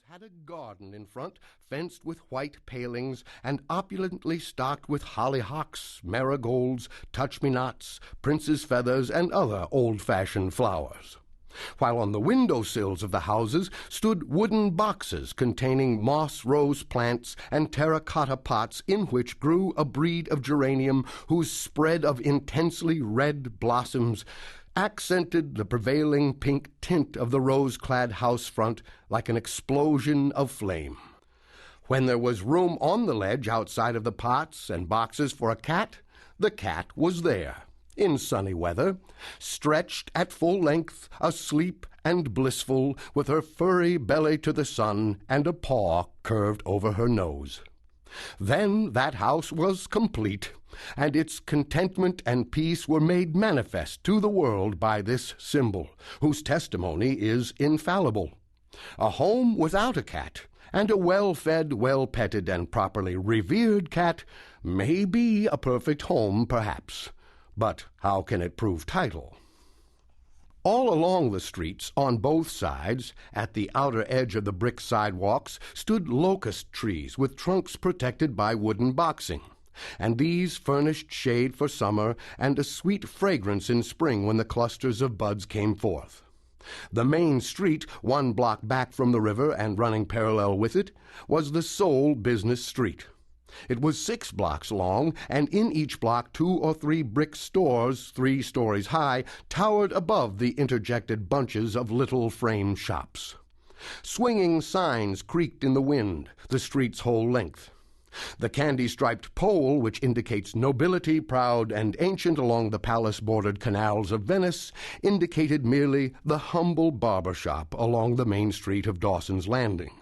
had a garden in front, fenced with white palings, and opulently stocked with hollyhocks, marigolds, touch-me-nots, prince's feathers, and other old-fashioned flowers. While on the window sills of the houses stood wooden boxes containing moss rose plants and terracotta pots in which grew a breed of geranium whose spread of intensely red blossoms accented the prevailing pink tint of the rose-clad house front like an explosion of flame. When there was room on the ledge outside of the pots and boxes for a cat, the cat was there, in sunny weather, stretched at full length, asleep and blissful, with her furry belly to the sun and a paw curved over her nose. Then that house was complete, and its contentment and peace were made manifest to the world by this symbol, whose testimony is infallible. A home without a cat, and a well-fed, well-petted, and properly revered cat may be a perfect home, perhaps, but how can it prove title? All along the streets, on both sides, at the outer edge of the brick sidewalks, stood locust trees with trunks protected by wooden boxing, and these furnished shade for summer and a sweet fragrance in spring when the clusters of buds came forth. The main street, 1 block back from the river and running parallel with it, was the sole business street. It was 6 blocks long, and in each block 2 or 3 brick stores, 3 stories high, towered above the interjected bunches of little frame shops. Swinging signs creaked in the wind, the street's whole length. The candy-striped pole, which indicates nobility proud and ancient along the palace-bordered canals of Venice, indicated merely the humble barber shop along the main street of Dawson's Landing.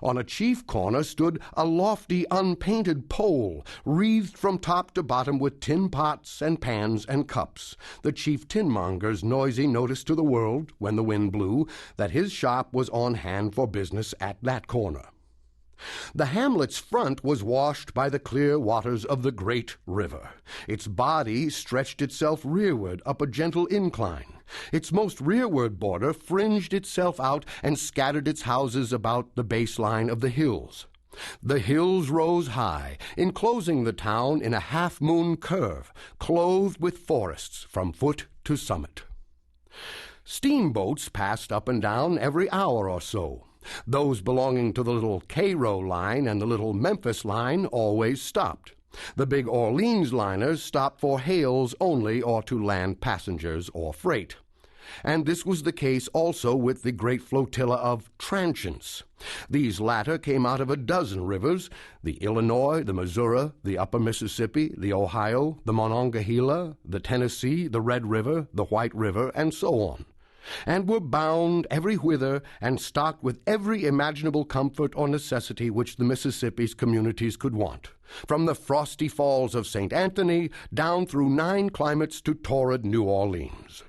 On a chief corner stood a lofty, unpainted pole, wreathed from top to bottom with tin pots and pans and cups, the chief tinmonger's noisy notice to the world, when the wind blew, that his shop was on hand for business at that corner. The hamlet's front was washed by the clear waters of the great river. Its body stretched itself rearward up a gentle incline. Its most rearward border fringed itself out and scattered its houses about the base line of the hills. The hills rose high, enclosing the town in a half-moon curve, clothed with forests from foot to summit. Steamboats passed up and down every hour or so. Those belonging to the little Cairo line and the little Memphis line always stopped. The big Orleans liners stopped for hails only or to land passengers or freight. And this was the case also with the great flotilla of transients. These latter came out of a dozen rivers, the Illinois, the Missouri, the Upper Mississippi, the Ohio, the Monongahela, the Tennessee, the Red River, the White River, and so on, and were bound every whither and stocked with every imaginable comfort or necessity which the Mississippi's communities could want, from the frosty falls of St. Anthony down through 9 climates to torrid New Orleans.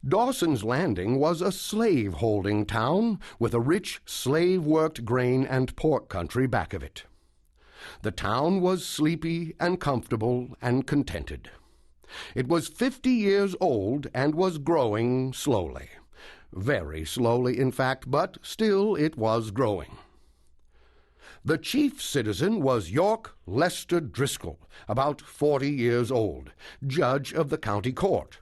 Dawson's Landing was a slave-holding town with a rich slave-worked grain and pork country back of it. The town was sleepy and comfortable and contented. It was 50 years old and was growing slowly. Very slowly, in fact, but still it was growing. The chief citizen was York Lester Driscoll, about 40 years old, judge of the county court.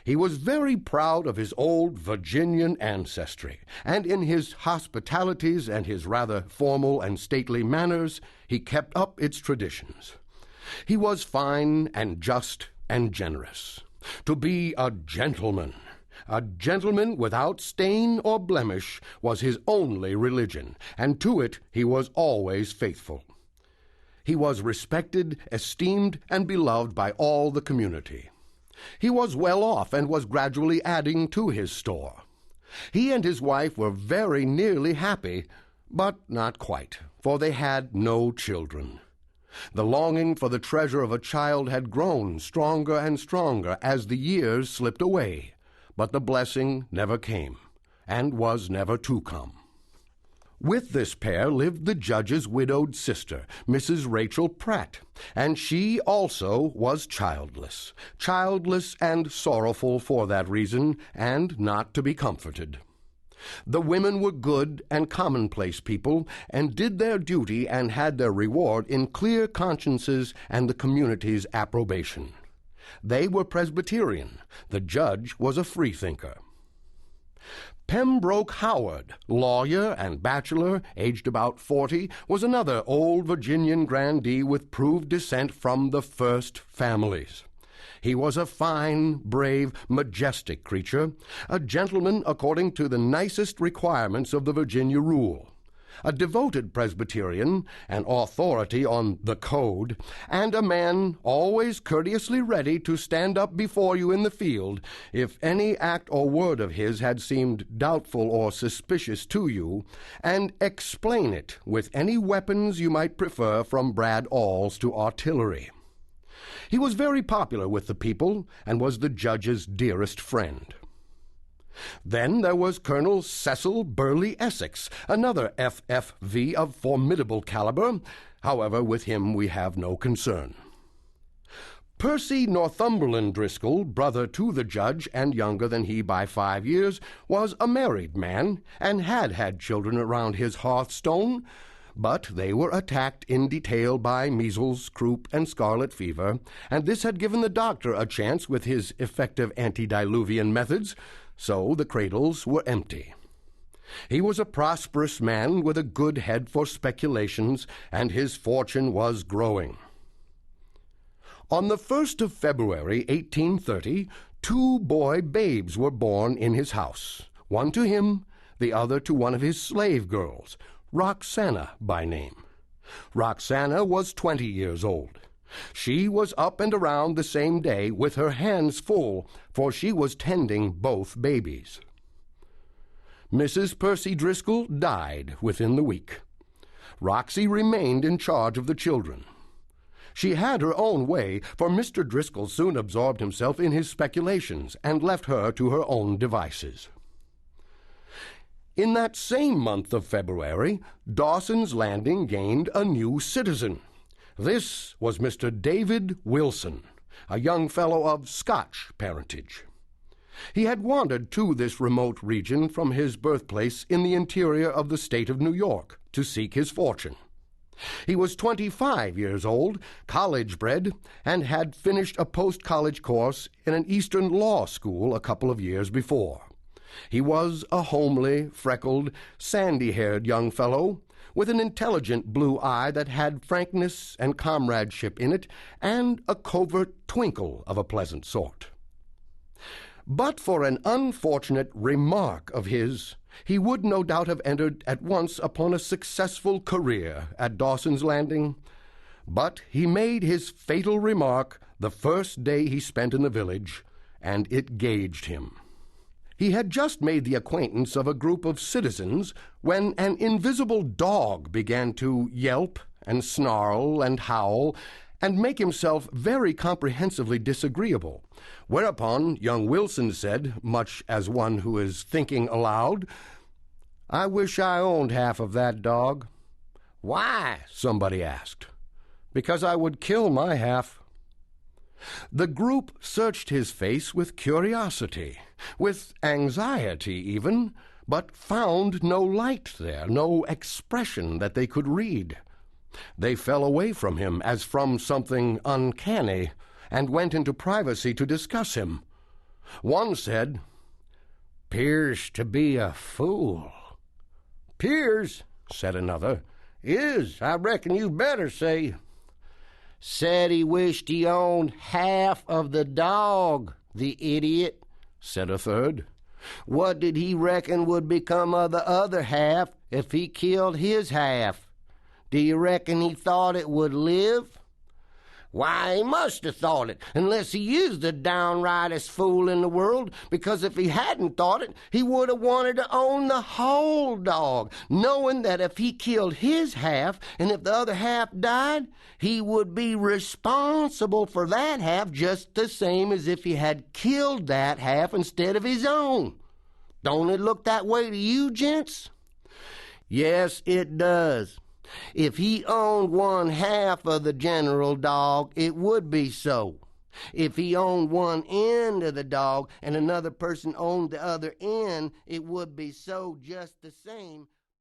He was very proud of his old Virginian ancestry, and in his hospitalities and his rather formal and stately manners, he kept up its traditions. He was fine and just and generous. To be a gentleman without stain or blemish, was his only religion, and to it he was always faithful. He was respected, esteemed, and beloved by all the community. He was well off and was gradually adding to his store. He and his wife were very nearly happy, but not quite, for they had no children. The longing for the treasure of a child had grown stronger and stronger as the years slipped away, but the blessing never came, and was never to come. With this pair lived the judge's widowed sister, Mrs. Rachel Pratt, and she also was childless and sorrowful for that reason, and not to be comforted. The women were good and commonplace people, and did their duty and had their reward in clear consciences and the community's approbation. They were Presbyterian. The judge was a freethinker. Pembroke Howard, lawyer and bachelor, aged about 40, was another old Virginian grandee with proved descent from the first families. He was a fine, brave, majestic creature, a gentleman according to the nicest requirements of the Virginia rule, a devoted Presbyterian, an authority on the code, and a man always courteously ready to stand up before you in the field if any act or word of his had seemed doubtful or suspicious to you, and explain it with any weapons you might prefer from brad-awls to artillery. He was very popular with the people, and was the judge's dearest friend. Then there was Colonel Cecil Burleigh Essex, another FFV of formidable caliber. However, with him we have no concern. Percy Northumberland Driscoll, brother to the judge and younger than he by 5 years, was a married man, and had children around his hearthstone, but they were attacked in detail by measles, croup, and scarlet fever, and this had given the doctor a chance with his effective antediluvian methods, so the cradles were empty. He was a prosperous man with a good head for speculations, and his fortune was growing. On the 1st of February, 1830, 2 boy babes were born in his house, one to him, the other to one of his slave girls, Roxana by name. Roxana was 20 years old. She was up and around the same day with her hands full, for she was tending both babies. Mrs. Percy Driscoll died within the week. Roxy remained in charge of the children. She had her own way, for Mr. Driscoll soon absorbed himself in his speculations and left her to her own devices. In that same month of February, Dawson's Landing gained a new citizen. This was Mr. David Wilson, a young fellow of Scotch parentage. He had wandered to this remote region from his birthplace in the interior of the state of New York to seek his fortune. He was 25 years old, college-bred, and had finished a post-college course in an Eastern law school a couple of years before. He was a homely, freckled, sandy-haired young fellow, with an intelligent blue eye that had frankness and comradeship in it, and a covert twinkle of a pleasant sort. But for an unfortunate remark of his, he would no doubt have entered at once upon a successful career at Dawson's Landing. But he made his fatal remark the first day he spent in the village, and it gauged him. He had just made the acquaintance of a group of citizens when an invisible dog began to yelp and snarl and howl and make himself very comprehensively disagreeable, whereupon young Wilson said, much as one who is thinking aloud, "I wish I owned half of that dog." "Why?" somebody asked. "Because I would kill my half." The group searched his face with curiosity, with anxiety even, but found no light there, no expression that they could read. They fell away from him as from something uncanny, and went into privacy to discuss him. One said, "'Pears to be a fool." "'Pears," said another. "Is, I reckon you better say." "Said he wished he owned half of the dog, the idiot," said a third. "What did he reckon would become of the other half if he killed his half? Do you reckon he thought it would live?" "Why, he must have thought it, unless he is the downrightest fool in the world, because if he hadn't thought it, he would have wanted to own the whole dog, knowing that if he killed his half, and if the other half died, he would be responsible for that half just the same as if he had killed that half instead of his own. Don't it look that way to you, gents?" "Yes, it does. If he owned one half of the general dog, it would be so. If he owned one end of the dog and another person owned the other end, it would be so just the same.